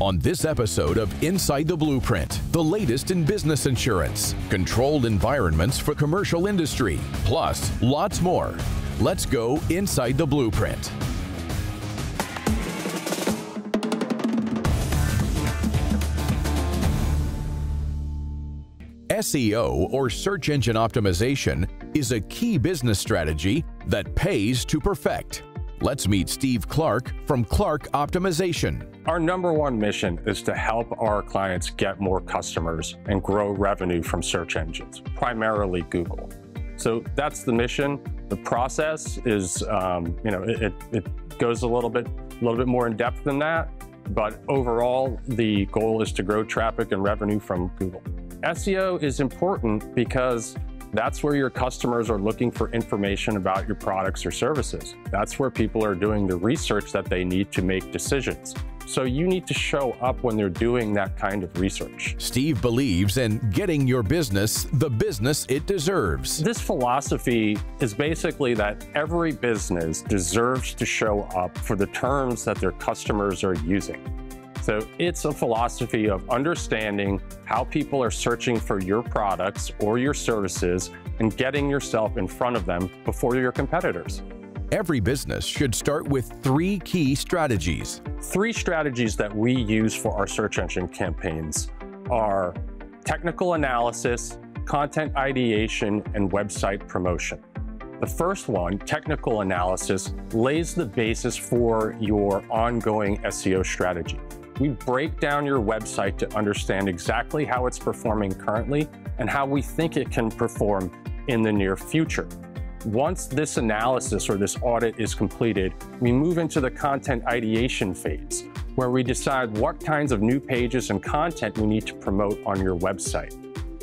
On this episode of Inside the Blueprint, the latest in business insurance, controlled environments for commercial industry, plus lots more. Let's go inside the blueprint. SEO, or search engine optimization, is a key business strategy that pays to perfect. Let's meet Steve Clark from Clark Optimization. Our number one mission is to help our clients get more customers and grow revenue from search engines, primarily Google. So that's the mission. The process is, it goes a little bit more in depth than that, but overall, the goal is to grow traffic and revenue from Google. SEO is important because that's where your customers are looking for information about your products or services. That's where people are doing the research that they need to make decisions. So you need to show up when they're doing that kind of research. Steve believes in getting your business the business it deserves. This philosophy is basically that every business deserves to show up for the terms that their customers are using. So it's a philosophy of understanding how people are searching for your products or your services and getting yourself in front of them before your competitors. Every business should start with 3 key strategies. 3 strategies that we use for our search engine campaigns are technical analysis, content ideation, and website promotion. The first one, technical analysis, lays the basis for your ongoing SEO strategy. We break down your website to understand exactly how it's performing currently and how we think it can perform in the near future. Once this analysis or this audit is completed, we move into the content ideation phase, where we decide what kinds of new pages and content we need to promote on your website.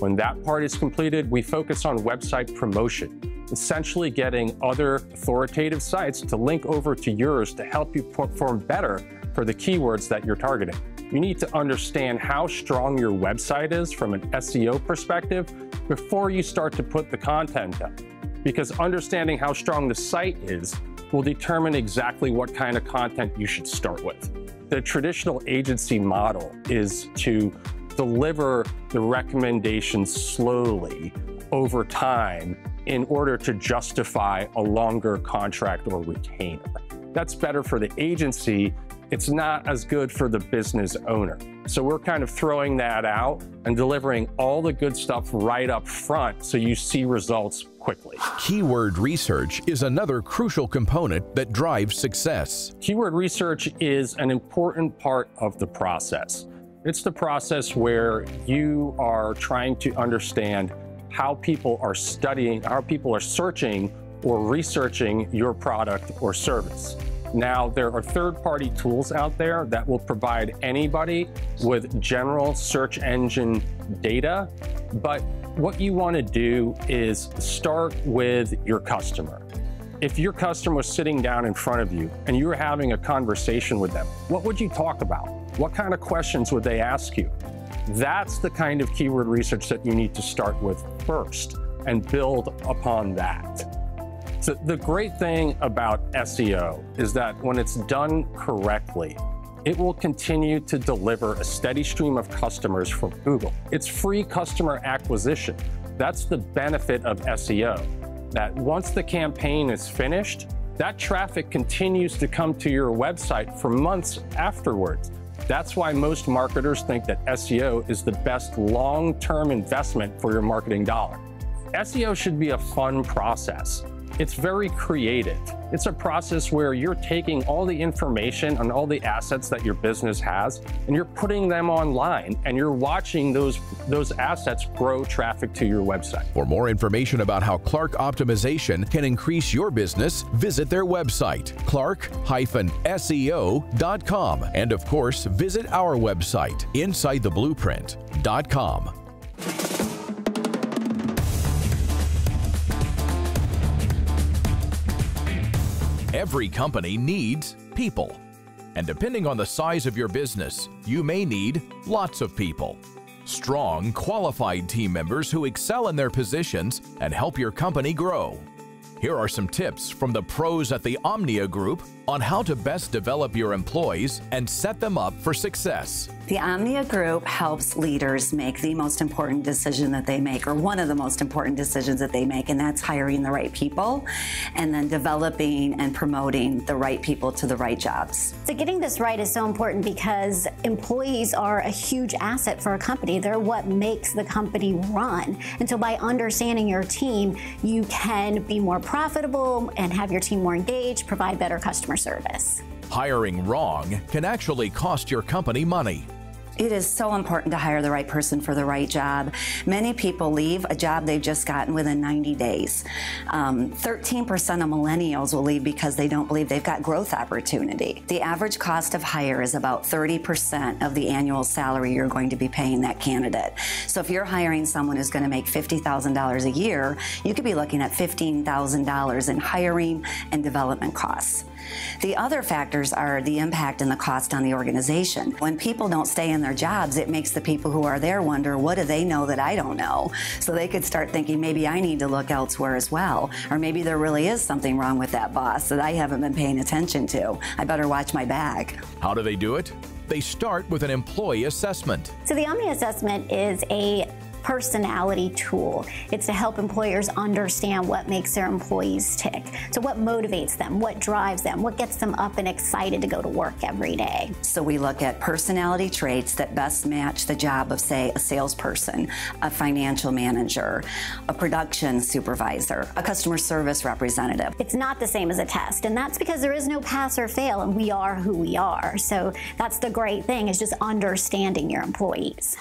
When that part is completed, we focus on website promotion, essentially getting other authoritative sites to link over to yours to help you perform better for the keywords that you're targeting. You need to understand how strong your website is from an SEO perspective before you start to put the content up, because understanding how strong the site is will determine exactly what kind of content you should start with. The traditional agency model is to deliver the recommendations slowly over time in order to justify a longer contract or retainer. That's better for the agency. It's not as good for the business owner. So we're kind of throwing that out and delivering all the good stuff right up front so you see results quickly. Keyword research is another crucial component that drives success. Keyword research is an important part of the process. It's the process where you are trying to understand how people are studying, how people are searching or researching your product or service. Now, there are third-party tools out there that will provide anybody with general search engine data, but what you want to do is start with your customer. If your customer was sitting down in front of you and you were having a conversation with them, what would you talk about? What kind of questions would they ask you? That's the kind of keyword research that you need to start with first and build upon that. So the great thing about SEO is that when it's done correctly, it will continue to deliver a steady stream of customers from Google. It's free customer acquisition. That's the benefit of SEO, that once the campaign is finished, that traffic continues to come to your website for months afterwards. That's why most marketers think that SEO is the best long-term investment for your marketing dollar. SEO should be a fun process. It's very creative. It's a process where you're taking all the information and all the assets that your business has, and you're putting them online, and you're watching those assets grow traffic to your website. For more information about how Clark Optimization can increase your business, visit their website, clark-seo.com. And of course, visit our website, insidetheblueprint.com. Every company needs people. And depending on the size of your business, you may need lots of people. Strong, qualified team members who excel in their positions and help your company grow. Here are some tips from the pros at the Omnia Group on how to best develop your employees and set them up for success. The Omnia Group helps leaders make the most important decision that they make, or one of the most important decisions that they make, and that's hiring the right people and then developing and promoting the right people to the right jobs. So getting this right is so important because employees are a huge asset for a company. They're what makes the company run. And so by understanding your team, you can be more profitable and have your team more engaged, provide better customer service. Hiring wrong can actually cost your company money. It is so important to hire the right person for the right job. Many people leave a job they've just gotten within 90 days. 13% of millennials will leave because they don't believe they've got growth opportunity. The average cost of hire is about 30% of the annual salary you're going to be paying that candidate. So if you're hiring someone who's going to make $50,000 a year, you could be looking at $15,000 in hiring and development costs. The other factors are the impact and the cost on the organization. When people don't stay in their jobs, it makes the people who are there wonder, what do they know that I don't know? So they could start thinking, maybe I need to look elsewhere as well. Or maybe there really is something wrong with that boss that I haven't been paying attention to. I better watch my back. How do they do it? They start with an employee assessment. So the Omnia assessment is a personality tool. It's to help employers understand what makes their employees tick. So what motivates them, what drives them, what gets them up and excited to go to work every day. So we look at personality traits that best match the job of, say, a salesperson, a financial manager, a production supervisor, a customer service representative. It's not the same as a test, and that's because there is no pass or fail, and we are who we are. So that's the great thing, is just understanding your employees.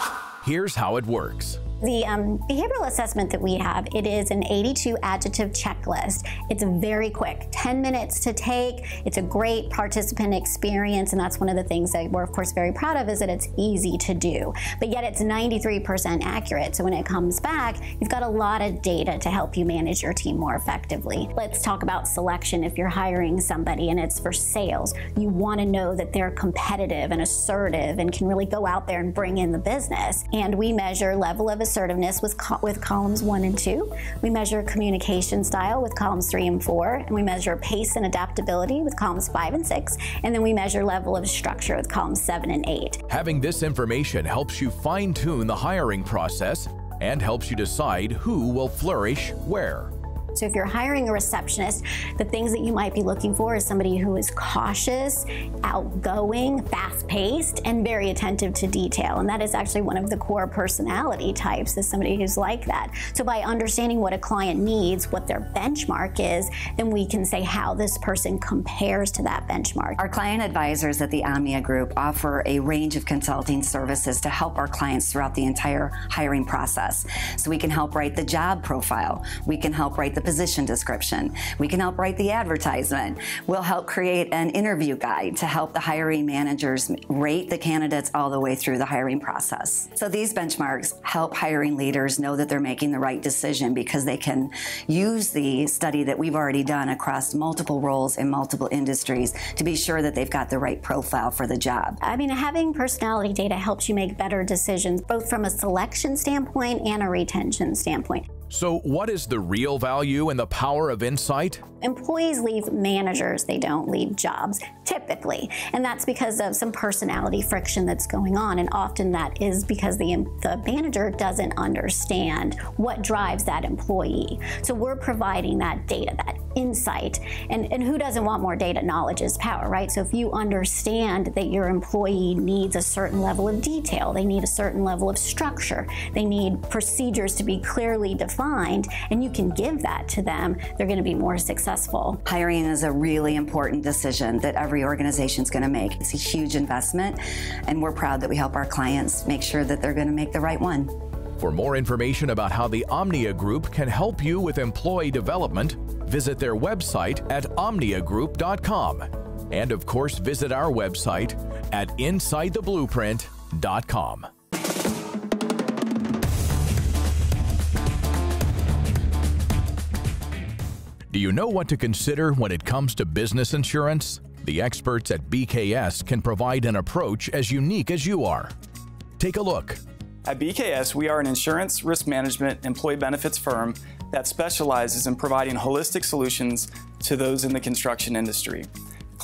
Here's how it works. The behavioral assessment that we have, it is an 82 adjective checklist. It's very quick, 10 minutes to take. It's a great participant experience, and that's one of the things that we're of course very proud of, is that it's easy to do. But yet it's 93% accurate, so when it comes back, you've got a lot of data to help you manage your team more effectively. Let's talk about selection. If you're hiring somebody and it's for sales, you want to know that they're competitive and assertive and can really go out there and bring in the business. And we measure level of assertiveness with columns 1 and 2. We measure communication style with columns 3 and 4, and we measure pace and adaptability with columns 5 and 6, and then we measure level of structure with columns 7 and 8. Having this information helps you fine-tune the hiring process and helps you decide who will flourish where. So if you're hiring a receptionist, the things that you might be looking for is somebody who is cautious, outgoing, fast-paced, and very attentive to detail. And that is actually one of the core personality types, is somebody who's like that. So by understanding what a client needs, what their benchmark is, then we can say how this person compares to that benchmark. Our client advisors at the Omnia Group offer a range of consulting services to help our clients throughout the entire hiring process. So we can help write the job profile. We can help write the position description. We can help write the advertisement. We'll help create an interview guide to help the hiring managers rate the candidates all the way through the hiring process. So these benchmarks help hiring leaders know that they're making the right decision, because they can use the study that we've already done across multiple roles in multiple industries to be sure that they've got the right profile for the job. I mean, having personality data helps you make better decisions, both from a selection standpoint and a retention standpoint. So what is the real value and the power of insight? Employees leave managers, they don't leave jobs, typically. And that's because of some personality friction that's going on. And often that is because the manager doesn't understand what drives that employee. So we're providing that data, that insight. And who doesn't want more data? Knowledge is power, right? So if you understand that your employee needs a certain level of detail, they need a certain level of structure, they need procedures to be clearly defined, and you can give that to them, they're going to be more successful. Hiring is a really important decision that every organization is going to make. It's a huge investment, and we're proud that we help our clients make sure that they're going to make the right one. For more information about how the Omnia Group can help you with employee development, visit their website at omniagroup.com. And of course, visit our website at insidetheblueprint.com. Do you know what to consider when it comes to business insurance? The experts at BKS can provide an approach as unique as you are. Take a look. At BKS, we are an insurance risk management employee benefits firm that specializes in providing holistic solutions to those in the construction industry.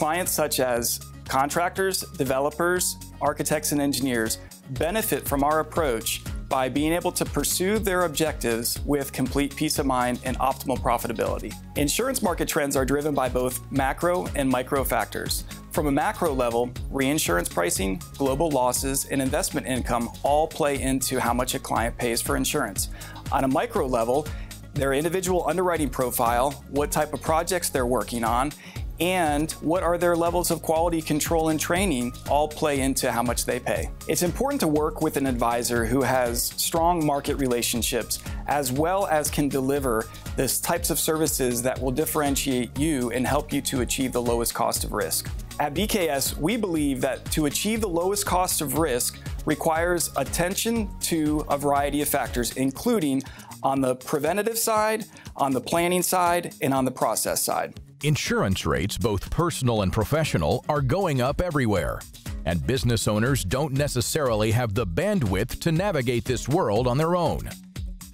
Clients such as contractors, developers, architects, and engineers benefit from our approach by being able to pursue their objectives with complete peace of mind and optimal profitability. Insurance market trends are driven by both macro and micro factors. From a macro level, reinsurance pricing, global losses, and investment income all play into how much a client pays for insurance. On a micro level, their individual underwriting profile, what type of projects they're working on, and what are their levels of quality control and training all play into how much they pay. It's important to work with an advisor who has strong market relationships as well as can deliver the types of services that will differentiate you and help you to achieve the lowest cost of risk. At BKS, we believe that to achieve the lowest cost of risk requires attention to a variety of factors, including on the preventative side, on the planning side, and on the process side. Insurance rates, both personal and professional, are going up everywhere, and business owners don't necessarily have the bandwidth to navigate this world on their own.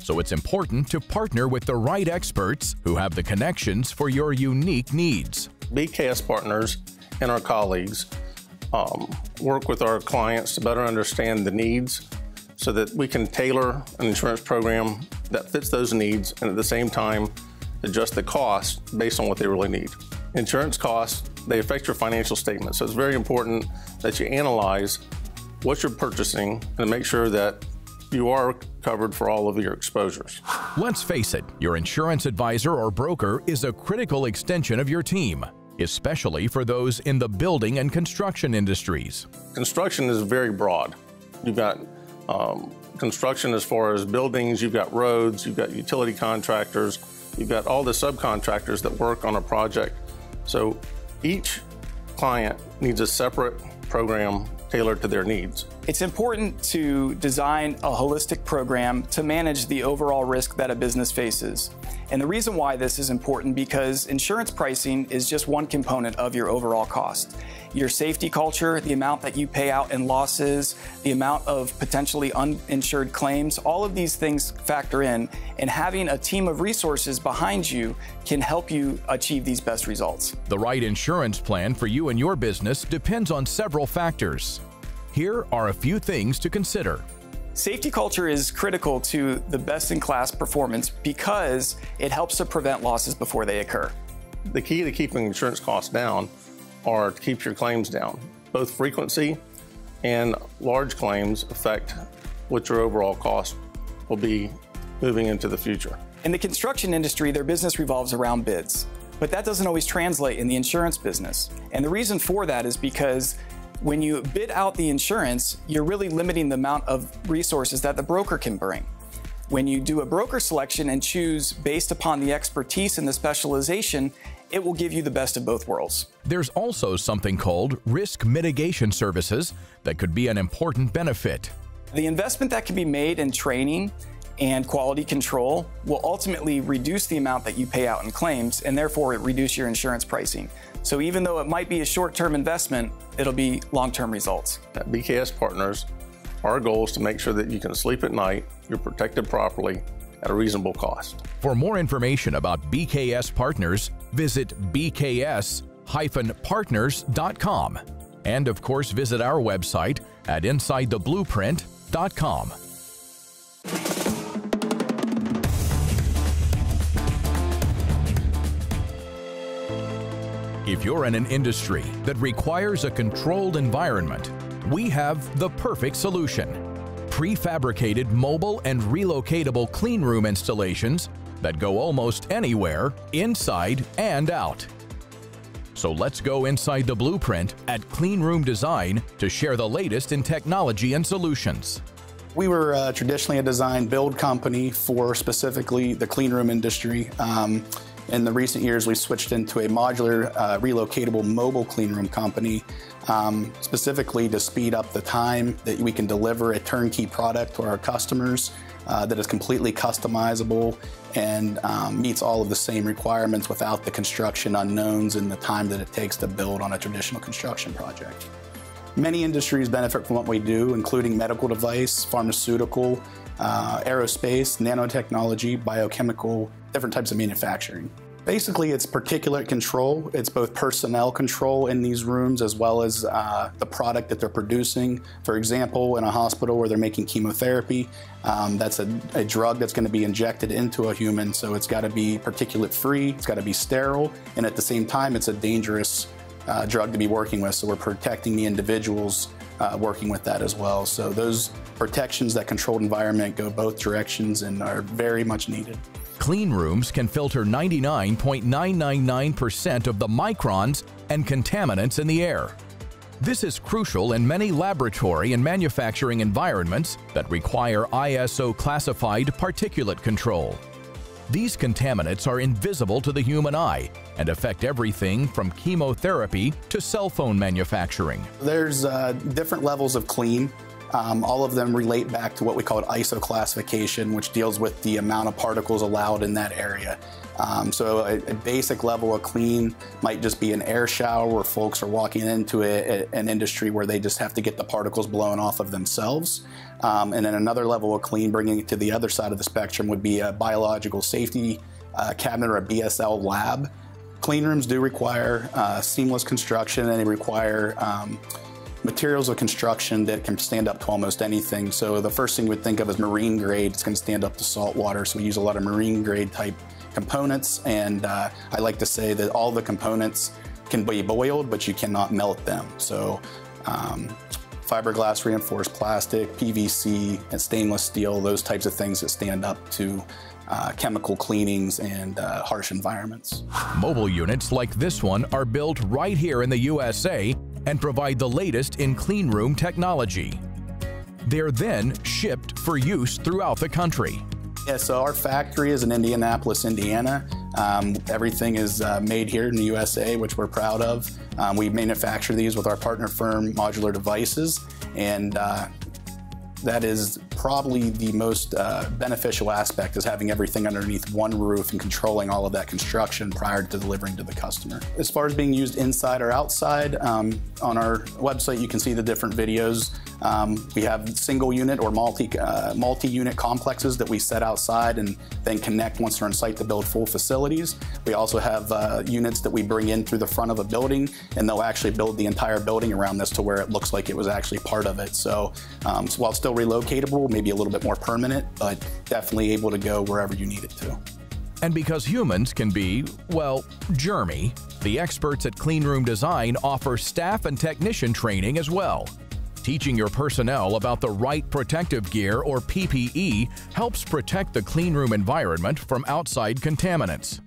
So it's important to partner with the right experts who have the connections for your unique needs. BKS-Partners and our colleagues work with our clients to better understand the needs so that we can tailor an insurance program that fits those needs and at the same time adjust the cost based on what they really need. Insurance costs, they affect your financial statement, so it's very important that you analyze what you're purchasing and to make sure that you are covered for all of your exposures. Let's face it, your insurance advisor or broker is a critical extension of your team, especially for those in the building and construction industries. Construction is very broad. You've got construction as far as buildings, you've got roads, you've got utility contractors, you've got all the subcontractors that work on a project. So each client needs a separate program tailored to their needs. It's important to design a holistic program to manage the overall risk that a business faces. And the reason why this is important because insurance pricing is just one component of your overall cost. Your safety culture, the amount that you pay out in losses, the amount of potentially uninsured claims, all of these things factor in, and having a team of resources behind you can help you achieve these best results. The right insurance plan for you and your business depends on several factors. Here are a few things to consider. Safety culture is critical to the best-in-class performance because it helps to prevent losses before they occur. The key to keeping insurance costs down are to keep your claims down. Both frequency and large claims affect what your overall cost will be moving into the future. In the construction industry, their business revolves around bids, but that doesn't always translate in the insurance business. And the reason for that is because when you bid out the insurance, you're really limiting the amount of resources that the broker can bring. When you do a broker selection and choose based upon the expertise and the specialization, it will give you the best of both worlds. There's also something called risk mitigation services that could be an important benefit. The investment that can be made in training and quality control will ultimately reduce the amount that you pay out in claims and therefore reduce your insurance pricing. So even though it might be a short-term investment, it'll be long-term results. At BKS-Partners, our goal is to make sure that you can sleep at night, you're protected properly at a reasonable cost. For more information about BKS-Partners, visit bks-partners.com. And of course, visit our website at insidetheblueprint.com. If you're in an industry that requires a controlled environment, we have the perfect solution. Prefabricated mobile and relocatable cleanroom installations that go almost anywhere, inside and out. So let's go inside the blueprint at Cleanroom Design to share the latest in technology and solutions. We were traditionally a design build company for specifically the cleanroom industry. In the recent years, we switched into a modular, relocatable mobile cleanroom company, specifically to speed up the time that we can deliver a turnkey product to our customers that is completely customizable and meets all of the same requirements without the construction unknowns and the time that it takes to build on a traditional construction project. Many industries benefit from what we do, including medical device, pharmaceutical, aerospace, nanotechnology, biochemical, different types of manufacturing. Basically, it's particulate control. It's both personnel control in these rooms as well as the product that they're producing. For example, in a hospital where they're making chemotherapy, that's a drug that's going to be injected into a human, so it's got to be particulate free, it's got to be sterile, and at the same time, it's a dangerous drug to be working with, so we're protecting the individuals working with that as well. So those protections, that controlled environment, go both directions and are very much needed. Clean rooms can filter 99.999% of the microns and contaminants in the air. This is crucial in many laboratory and manufacturing environments that require ISO-classified particulate control. These contaminants are invisible to the human eye and affect everything from chemotherapy to cell phone manufacturing. There's different levels of clean. All of them relate back to what we call ISO classification, which deals with the amount of particles allowed in that area. So a basic level of clean might just be an air shower where folks are walking into an industry where they just have to get the particles blown off of themselves. And then another level of clean, bringing it to the other side of the spectrum, would be a biological safety cabinet or a BSL lab. Clean rooms do require seamless construction, and they require materials of construction that can stand up to almost anything. So the first thing we'd think of is marine grade. It's going to stand up to salt water, so we use a lot of marine grade type components, and I like to say that all the components can be boiled, but you cannot melt them. So fiberglass reinforced plastic, PVC, and stainless steel, those types of things that stand up to chemical cleanings and harsh environments. Mobile units like this one are built right here in the USA and provide the latest in clean room technology. They're then shipped for use throughout the country. Yeah, so our factory is in Indianapolis, Indiana. Everything is made here in the USA, which we're proud of. We manufacture these with our partner firm, Modular Devices, and that is probably the most beneficial aspect, is having everything underneath one roof and controlling all of that construction prior to delivering to the customer. As far as being used inside or outside, on our website you can see the different videos. We have single unit or multi-unit complexes that we set outside and then connect once they're on site to build full facilities. We also have units that we bring in through the front of a building, and they'll actually build the entire building around this to where it looks like it was actually part of it. So while still relocatable, maybe a little bit more permanent, but definitely able to go wherever you need it to. And because humans can be, well, germy, the experts at Cleanroom Design offer staff and technician training as well. Teaching your personnel about the right protective gear, or PPE, helps protect the cleanroom environment from outside contaminants.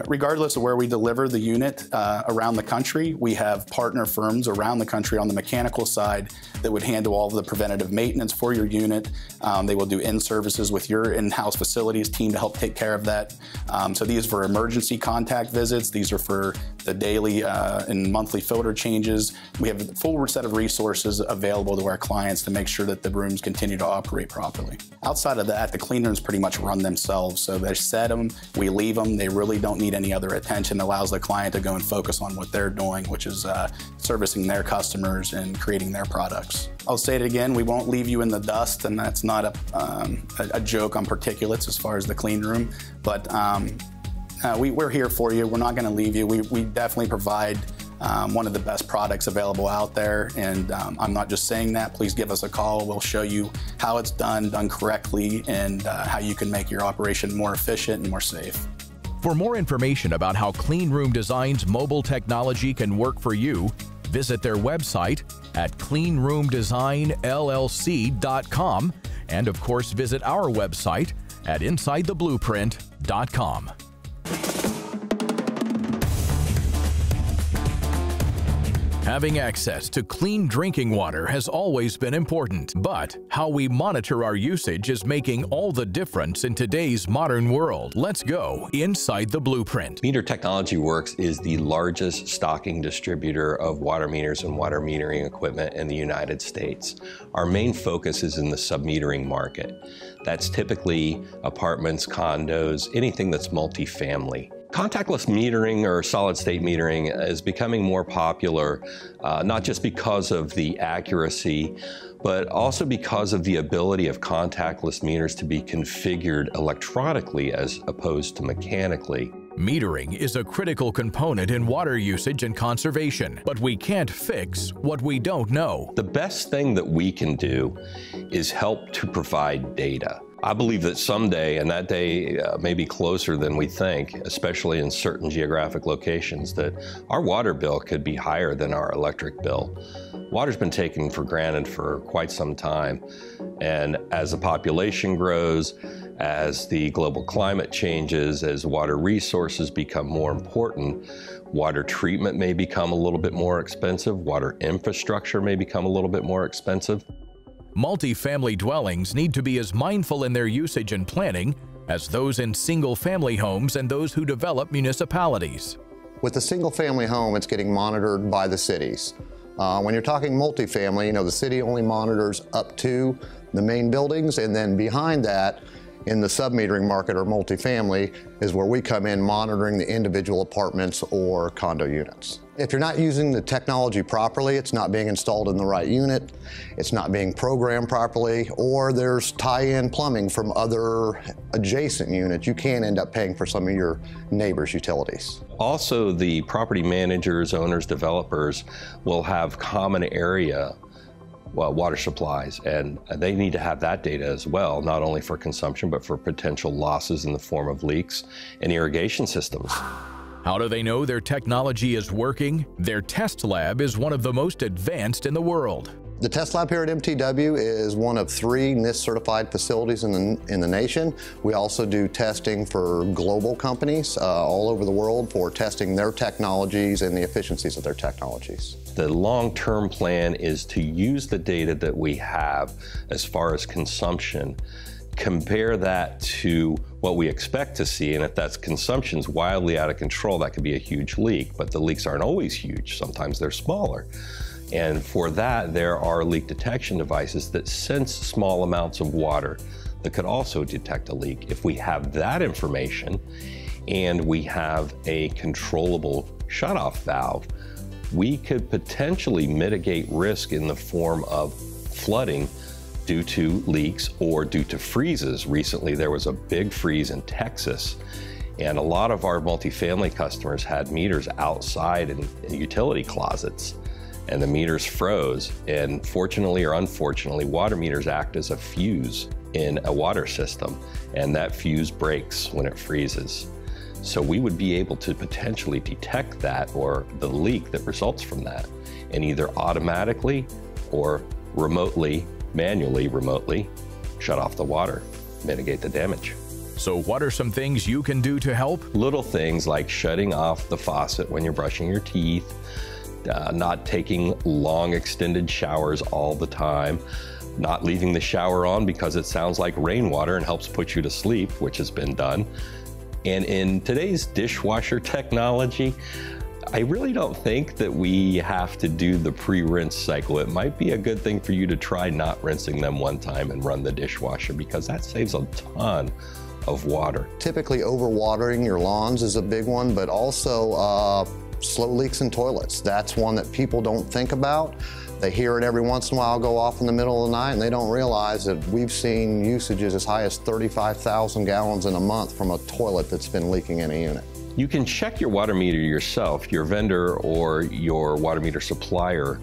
Regardless of where we deliver the unit around the country, we have partner firms around the country on the mechanical side that would handle all of the preventative maintenance for your unit. They will do in-services with your in-house facilities team to help take care of that. So these are for emergency contact visits. These are for the daily and monthly filter changes. We have a full set of resources available to our clients to make sure that the rooms continue to operate properly. Outside of that, the clean rooms pretty much run themselves. So they set them, we leave them. They really don't need any other attention. It allows the client to go and focus on what they're doing, which is servicing their customers and creating their products. I'll say it again, we won't leave you in the dust, and that's not a joke on particulates as far as the clean room, but we're here for you. We're not going to leave you. We definitely provide one of the best products available out there, and I'm not just saying that. Please give us a call. We'll show you how it's done correctly, and how you can make your operation more efficient and more safe. For more information about how Cleanroom Design's mobile technology can work for you, visit their website at cleanroomdesignllc.com, and of course visit our website at insidetheblueprint.com. Having access to clean drinking water has always been important, but how we monitor our usage is making all the difference in today's modern world. Let's go inside the blueprint. Meter Technology Works is the largest stocking distributor of water meters and water metering equipment in the United States. Our main focus is in the submetering market. That's typically apartments, condos, anything that's multifamily. Contactless metering or solid-state metering is becoming more popular, not just because of the accuracy, but also because of the ability of contactless meters to be configured electronically as opposed to mechanically. Metering is a critical component in water usage and conservation, but we can't fix what we don't know. The best thing that we can do is help to provide data. I believe that someday, and that day may be closer than we think, especially in certain geographic locations, that our water bill could be higher than our electric bill. Water's been taken for granted for quite some time, and as the population grows, as the global climate changes, as water resources become more important, water treatment may become a little bit more expensive, water infrastructure may become a little bit more expensive. Multi-family dwellings need to be as mindful in their usage and planning as those in single-family homes and those who develop municipalities. With a single-family home, it's getting monitored by the cities. When you're talking multifamily, the city only monitors up to the main buildings, and then behind that, in the sub-metering market or multifamily, is where we come in monitoring the individual apartments or condo units. If you're not using the technology properly, it's not being installed in the right unit, it's not being programmed properly, or there's tie-in plumbing from other adjacent units, you can end up paying for some of your neighbors' utilities. Also, the property managers, owners, developers will have common area water supplies, and they need to have that data as well, not only for consumption, but for potential losses in the form of leaks and irrigation systems. How do they know their technology is working? Their test lab is one of the most advanced in the world. The test lab here at MTW is one of 3 NIST-certified facilities in the nation. We also do testing for global companies all over the world for testing their technologies and the efficiencies of their technologies. The long-term plan is to use the data that we have as far as consumption, compare that to what we expect to see, and if that consumption's wildly out of control, that could be a huge leak, but the leaks aren't always huge. Sometimes they're smaller. And for that, there are leak detection devices that sense small amounts of water that could also detect a leak. If we have that information and we have a controllable shutoff valve, we could potentially mitigate risk in the form of flooding due to leaks or due to freezes. Recently, there was a big freeze in Texas, and a lot of our multifamily customers had meters outside in utility closets, and the meters froze. And fortunately or unfortunately, water meters act as a fuse in a water system, and that fuse breaks when it freezes. So we would be able to potentially detect that or the leak that results from that, and either automatically or manually remotely shut off the water, mitigate the damage. So what are some things you can do to help? Little things like shutting off the faucet when you're brushing your teeth, not taking long extended showers all the time, not leaving the shower on because it sounds like rainwater and helps put you to sleep, which has been done. And in today's dishwasher technology, I really don't think that we have to do the pre-rinse cycle. It might be a good thing for you to try not rinsing them one time and run the dishwasher, because that saves a ton of water. Typically overwatering your lawns is a big one, but also slow leaks in toilets. That's one that people don't think about. They hear it every once in a while go off in the middle of the night, and they don't realize that we've seen usages as high as 35,000 gallons in a month from a toilet that's been leaking in a unit. You can check your water meter yourself. Your vendor or your water meter supplier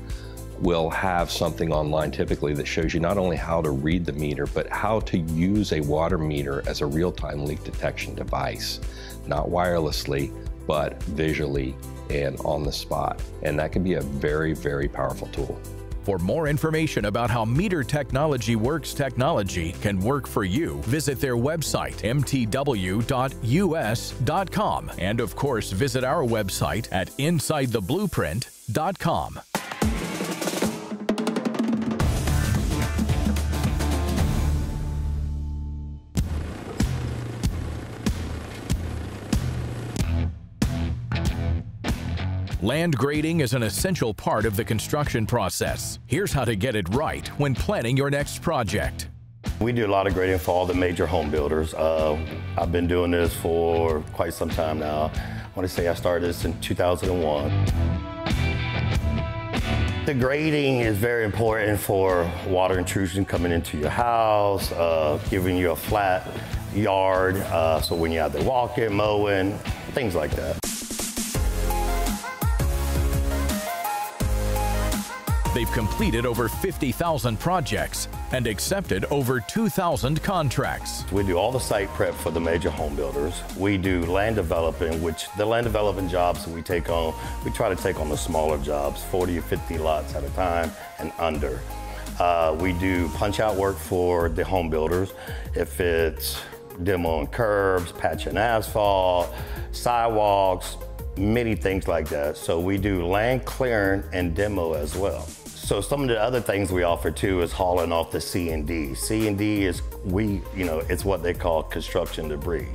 will have something online typically that shows you not only how to read the meter, but how to use a water meter as a real-time leak detection device, not wirelessly, but visually and on the spot. And that can be a very, very powerful tool. For more information about how Meter Technology Works technology can work for you, visit their website, mtw.us.com. And of course, visit our website at insidetheblueprint.com. Land grading is an essential part of the construction process. Here's how to get it right when planning your next project. We do a lot of grading for all the major home builders. I've been doing this for quite some time now. I want to say I started this in 2001. The grading is very important for water intrusion coming into your house, giving you a flat, yard, so when you're out there walking, mowing, things like that. They've completed over 50,000 projects and accepted over 2,000 contracts. We do all the site prep for the major home builders. We do land development, which the land development jobs that we take on, we try to take on the smaller jobs, 40 or 50 lots at a time and under. We do punch out work for the home builders. If it's demoing curbs, patching asphalt, sidewalks, many things like that. So we do land clearing and demo as well. So some of the other things we offer too is hauling off the C&D. C&D is, it's what they call construction debris.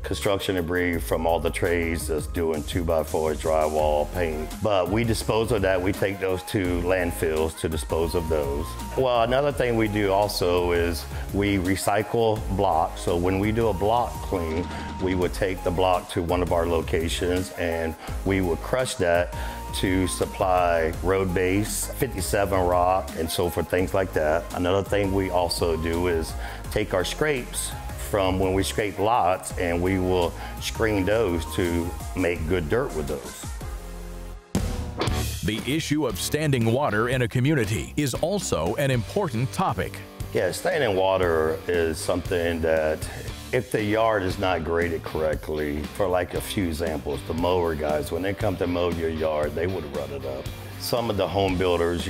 Construction debris from all the trades that's doing 2x4, drywall, paint. But we dispose of that. We take those to landfills to dispose of those. Well, another thing we do also is we recycle blocks. So when we do a block clean, we would take the block to one of our locations and we would crush that to supply road base, 57 rock, and so forth, things like that. Another thing we also do is take our scrapes from when we scrape lots and we will screen those to make good dirt with those. The issue of standing water in a community is also an important topic. Yeah, standing water is something that if the yard is not graded correctly, for like a few examples, the mower guys, when they come to mow your yard, they would run it up. Some of the home builders,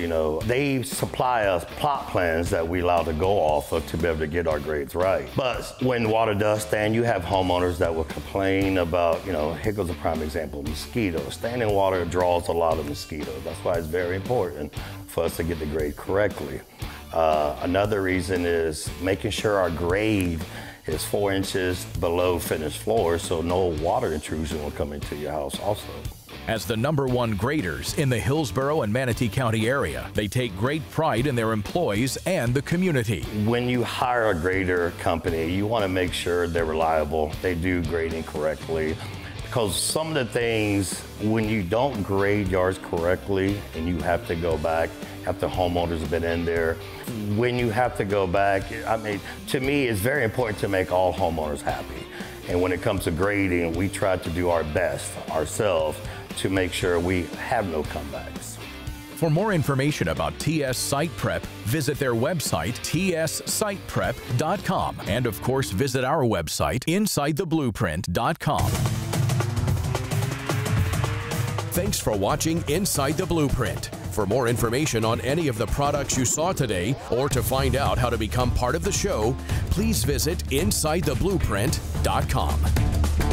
they supply us plot plans that we allow to go off of to be able to get our grades right. But when water does stand, you have homeowners that will complain about, here goes a prime example, mosquitoes. Standing water draws a lot of mosquitoes. That's why it's very important for us to get the grade correctly. Another reason is making sure our grade is 4 inches below finished floor so no water intrusion will come into your house also. As the #1 graders in the Hillsborough and Manatee County area, they take great pride in their employees and the community. When you hire a grader company, you want to make sure they're reliable, they do grading correctly. Because some of the things, when you don't grade yards correctly and you have to go back after homeowners have been in there, when you have to go back, to me, it's very important to make all homeowners happy. And when it comes to grading, we try to do our best ourselves to make sure we have no comebacks. For more information about TS Site Prep, visit their website, tssiteprep.com. And of course, visit our website, insidetheblueprint.com. Thanks for watching Inside the Blueprint. For more information on any of the products you saw today, or to find out how to become part of the show, please visit insidetheblueprint.com.